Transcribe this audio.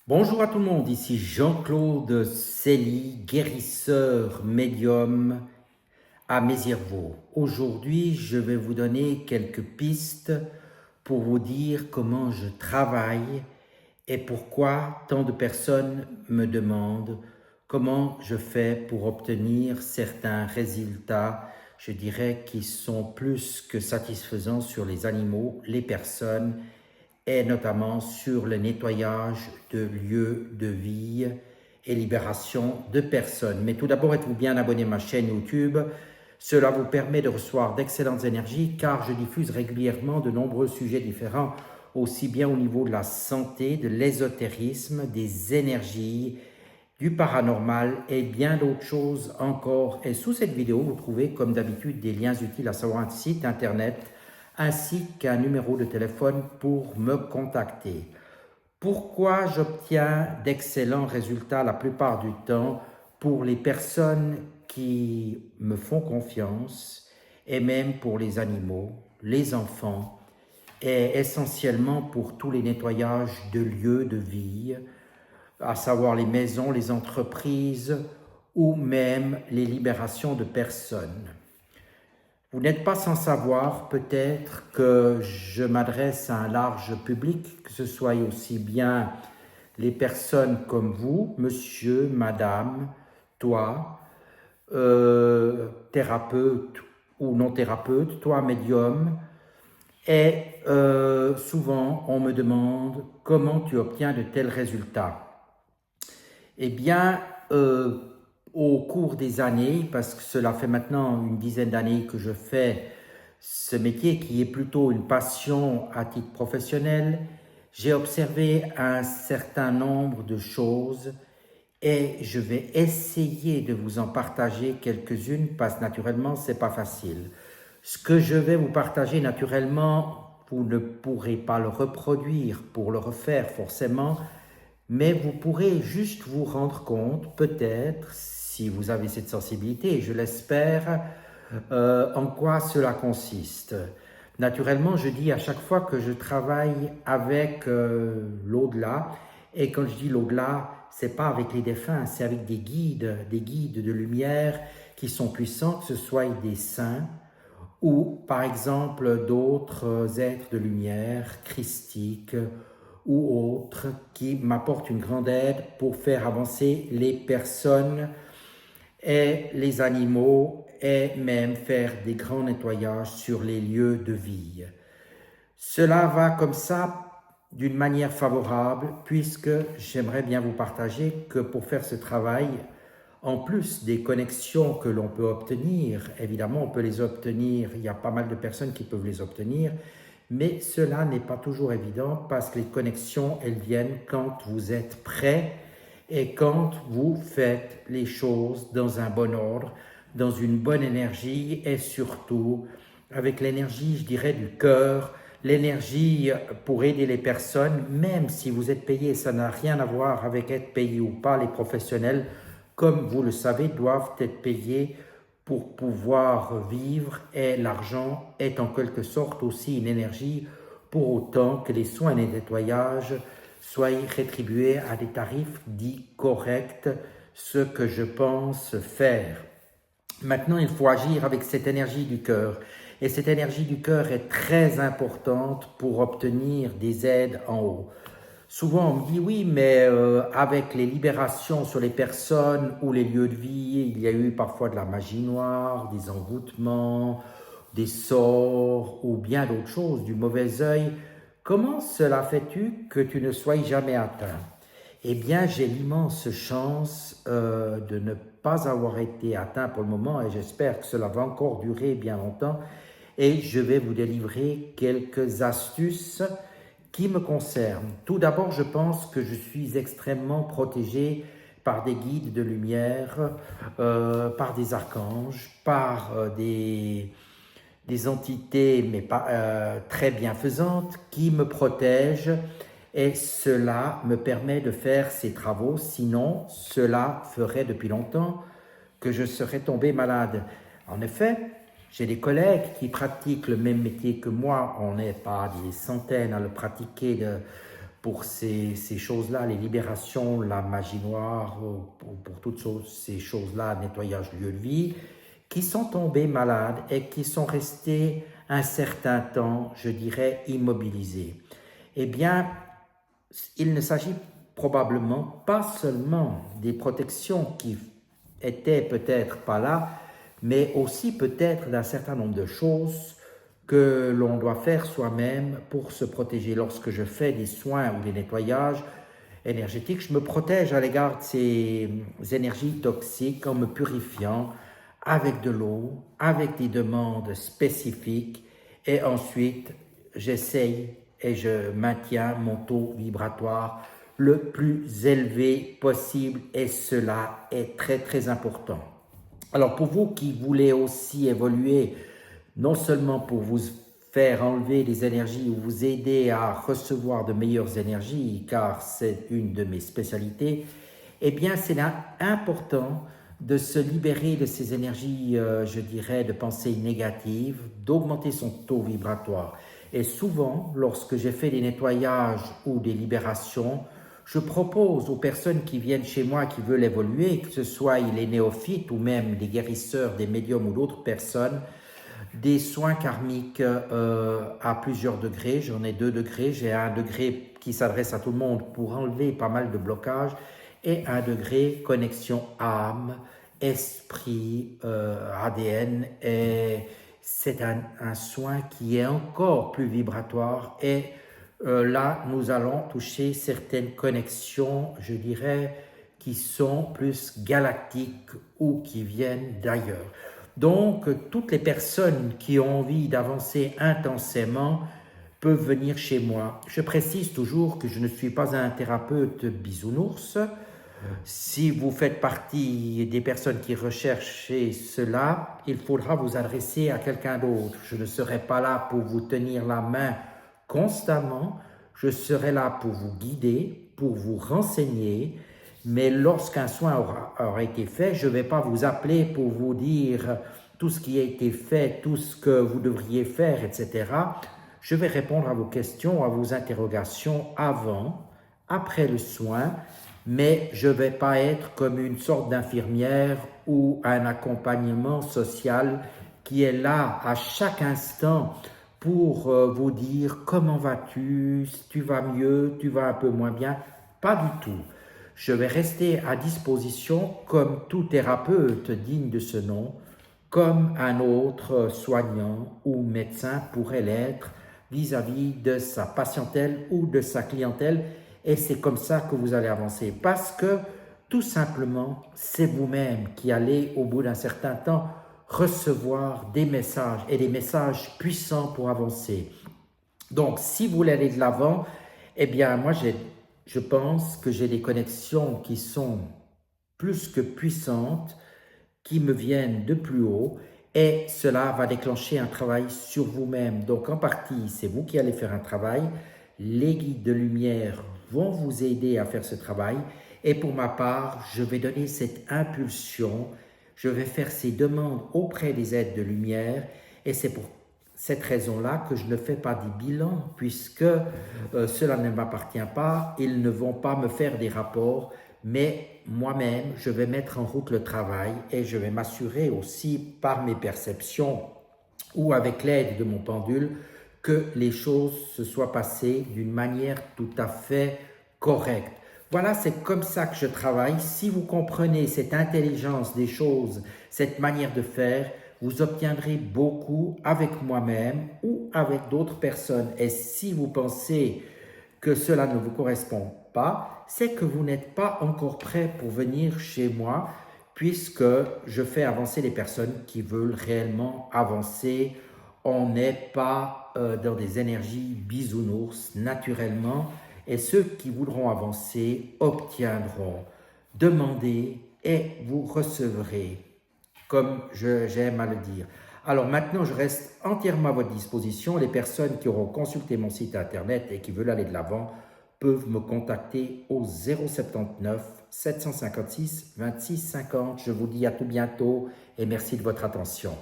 Bonjour à tout le monde, ici Jean-Claude Célie, guérisseur médium à Mézirvaux. Aujourd'hui, je vais vous donner quelques pistes pour vous dire comment je travaille et pourquoi tant de personnes me demandent comment je fais pour obtenir certains résultats, je dirais, qui sont plus que satisfaisants sur les animaux, les personnes et notamment sur le nettoyage de lieux de vie et libération de personnes. Mais tout d'abord, êtes-vous bien abonné à ma chaîne YouTube? Cela vous permet de recevoir d'excellentes énergies car je diffuse régulièrement de nombreux sujets différents, aussi bien au niveau de la santé, de l'ésotérisme, des énergies, du paranormal et bien d'autres choses encore. Et sous cette vidéo, vous trouvez comme d'habitude des liens utiles, à savoir un site internet ainsi qu'un numéro de téléphone pour me contacter. Pourquoi j'obtiens d'excellents résultats la plupart du temps pour les personnes qui me font confiance et même pour les animaux, les enfants et essentiellement pour tous les nettoyages de lieux de vie, à savoir les maisons, les entreprises ou même les libérations de personnes. Vous n'êtes pas sans savoir peut-être que je m'adresse à un large public, que ce soit aussi bien les personnes comme vous, monsieur, madame, toi, thérapeute ou non thérapeute, toi, médium. Et souvent, on me demande comment tu obtiens de tels résultats. Eh bien, au cours des années, parce que cela fait maintenant une dizaine d'années que je fais ce métier qui est plutôt une passion à titre professionnel, j'ai observé un certain nombre de choses et je vais essayer de vous en partager quelques-unes parce que naturellement, ce n'est pas facile. Ce que je vais vous partager naturellement, vous ne pourrez pas le reproduire pour le refaire forcément, mais vous pourrez juste vous rendre compte, peut-être, si vous avez cette sensibilité, et je l'espère, en quoi cela consiste. Naturellement, je dis à chaque fois que je travaille avec l'au-delà, et quand je dis l'au-delà, c'est pas avec les défunts, c'est avec des guides de lumière qui sont puissants, que ce soit des saints ou par exemple d'autres êtres de lumière christiques ou autres qui m'apportent une grande aide pour faire avancer les personnes et les animaux et même faire des grands nettoyages sur les lieux de vie. Cela va comme ça d'une manière favorable puisque j'aimerais bien vous partager que pour faire ce travail, en plus des connexions que l'on peut obtenir, évidemment on peut les obtenir, il y a pas mal de personnes qui peuvent les obtenir, mais cela n'est pas toujours évident parce que les connexions, elles viennent quand vous êtes prêt et quand vous faites les choses dans un bon ordre, dans une bonne énergie et surtout avec l'énergie, je dirais, du cœur, l'énergie pour aider les personnes, même si vous êtes payé, ça n'a rien à voir avec être payé ou pas. Les professionnels, comme vous le savez, doivent être payés pour pouvoir vivre et l'argent est en quelque sorte aussi une énergie pour autant que les soins et les nettoyages soient rétribués à des tarifs dits corrects, ce que je pense faire. Maintenant, il faut agir avec cette énergie du cœur. Et cette énergie du cœur est très importante pour obtenir des aides en haut. Souvent, on me dit oui, mais avec les libérations sur les personnes ou les lieux de vie, il y a eu parfois de la magie noire, des envoûtements, des sorts ou bien d'autres choses, du mauvais œil. Comment cela fait-tu que tu ne sois jamais atteint? Eh bien, j'ai l'immense chance de ne pas avoir été atteint pour le moment et j'espère que cela va encore durer bien longtemps. Et je vais vous délivrer quelques astuces qui me concernent. Tout d'abord, je pense que je suis extrêmement protégé par des guides de lumière, par des archanges, par des entités mais pas, très bienfaisantes qui me protègent et cela me permet de faire ces travaux. Sinon, cela ferait depuis longtemps que je serais tombé malade. En effet, j'ai des collègues qui pratiquent le même métier que moi. On n'est pas des centaines à le pratiquer pour ces choses-là, les libérations, la magie noire, pour toutes ces choses-là, nettoyage lieu de vie, qui sont tombés malades et qui sont restés un certain temps, je dirais, immobilisés. Eh bien, il ne s'agit probablement pas seulement des protections qui étaient peut-être pas là, mais aussi peut-être d'un certain nombre de choses que l'on doit faire soi-même pour se protéger. Lorsque je fais des soins ou des nettoyages énergétiques, je me protège à l'égard de ces énergies toxiques en me purifiant avec de l'eau, avec des demandes spécifiques, et ensuite j'essaye et je maintiens mon taux vibratoire le plus élevé possible, et cela est très très important. Alors pour vous qui voulez aussi évoluer, non seulement pour vous faire enlever les énergies ou vous aider à recevoir de meilleures énergies, car c'est une de mes spécialités, eh bien c'est important de se libérer de ces énergies, je dirais, de pensée négative, d'augmenter son taux vibratoire. Et souvent, lorsque j'ai fait des nettoyages ou des libérations, je propose aux personnes qui viennent chez moi, qui veulent évoluer, que ce soit les néophytes ou même des guérisseurs, des médiums ou d'autres personnes, des soins karmiques à plusieurs degrés. J'en ai 2 degrés. J'ai un degré qui s'adresse à tout le monde pour enlever pas mal de blocages, et un degré connexion âme, esprit, ADN. Et c'est un soin qui est encore plus vibratoire, et là, nous allons toucher certaines connexions, je dirais, qui sont plus galactiques ou qui viennent d'ailleurs. Donc, toutes les personnes qui ont envie d'avancer intensément peuvent venir chez moi. Je précise toujours que je ne suis pas un thérapeute bisounours. Si vous faites partie des personnes qui recherchent cela, il faudra vous adresser à quelqu'un d'autre. Je ne serai pas là pour vous tenir la main constamment. Je serai là pour vous guider, pour vous renseigner. Mais lorsqu'un soin aura été fait, je ne vais pas vous appeler pour vous dire tout ce qui a été fait, tout ce que vous devriez faire, etc. Je vais répondre à vos questions, à vos interrogations avant, après le soin, mais je ne vais pas être comme une sorte d'infirmière ou un accompagnement social qui est là à chaque instant pour vous dire comment vas-tu, si tu vas mieux, tu vas un peu moins bien. Pas du tout. Je vais rester à disposition comme tout thérapeute digne de ce nom, comme un autre soignant ou médecin pourrait l'être vis-à-vis de sa patientèle ou de sa clientèle. Et c'est comme ça que vous allez avancer, parce que tout simplement, c'est vous-même qui allez, au bout d'un certain temps, recevoir des messages, et des messages puissants pour avancer. Donc, si vous voulez aller de l'avant, eh bien, moi, je pense que j'ai des connexions qui sont plus que puissantes, qui me viennent de plus haut, et cela va déclencher un travail sur vous-même. Donc, en partie, c'est vous qui allez faire un travail. Les guides de lumière vont vous aider à faire ce travail, et pour ma part, je vais donner cette impulsion, je vais faire ces demandes auprès des êtres de lumière, et c'est pour cette raison-là que je ne fais pas des bilans, puisque cela ne m'appartient pas. Ils ne vont pas me faire des rapports, mais moi-même, je vais mettre en route le travail, et je vais m'assurer aussi par mes perceptions ou avec l'aide de mon pendule que les choses se soient passées d'une manière tout à fait correcte. Voilà, c'est comme ça que je travaille. Si vous comprenez cette intelligence des choses, cette manière de faire, vous obtiendrez beaucoup avec moi-même ou avec d'autres personnes. Et si vous pensez que cela ne vous correspond pas, c'est que vous n'êtes pas encore prêt pour venir chez moi, puisque je fais avancer les personnes qui veulent réellement avancer. On n'est pas dans des énergies bisounours naturellement, et ceux qui voudront avancer obtiendront. Demandez et vous recevrez, comme j'aime à le dire. Alors maintenant, je reste entièrement à votre disposition. Les personnes qui auront consulté mon site internet et qui veulent aller de l'avant peuvent me contacter au 079 756 26 50. Je vous dis à tout bientôt et merci de votre attention.